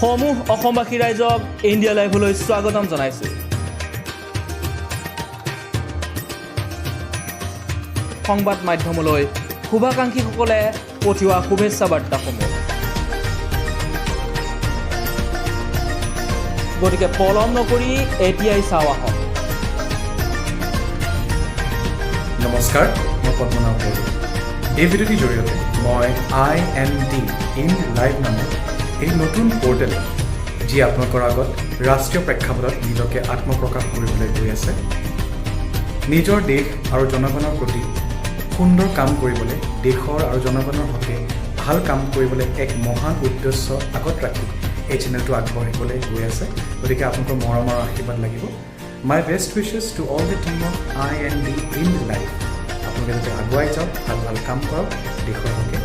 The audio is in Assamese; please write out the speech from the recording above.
সমূহ অসমবাসী ৰাইজক ইণ্ডিয়া লাইভলৈ স্বাগতম জনাইছোঁ। সংবাদ মাধ্যমলৈ শুভাকাংক্ষীসকলে পঠিওৱা শুভেচ্ছা বাৰ্তাসমূহ। গতিকে পলম নকৰি এতিয়াই চাওঁ আহক। নমস্কাৰ, মই পদ্মনাভ বড়ো। এই ভিডিঅ'টিৰ জৰিয়তে মই IND ইন লাইভ নামৰ এই নতুন পৰ্টেল, যি আপোনালোকৰ আগত ৰাষ্ট্ৰীয় প্ৰেক্ষাপটত নিজকে আত্মপ্ৰকাশ কৰিবলৈ গৈ আছে, নিজৰ দেশ আৰু জনগণৰ প্ৰতি সুন্দৰ কাম কৰিবলৈ, দেশৰ আৰু জনগণৰ হকে ভাল কাম কৰিবলৈ এক মহান উদ্দেশ্য আগত ৰাখি এই চেনেলটো আগবাঢ়িবলৈ গৈ আছে। গতিকে আপোনালোকৰ মৰম আৰু আশীৰ্বাদ লাগিব। My best wishes to all the team of IND in live. আপোনালোকে যাতে আগুৱাই যাওক, ভাল ভাল কাম কৰক দেশৰ হকে।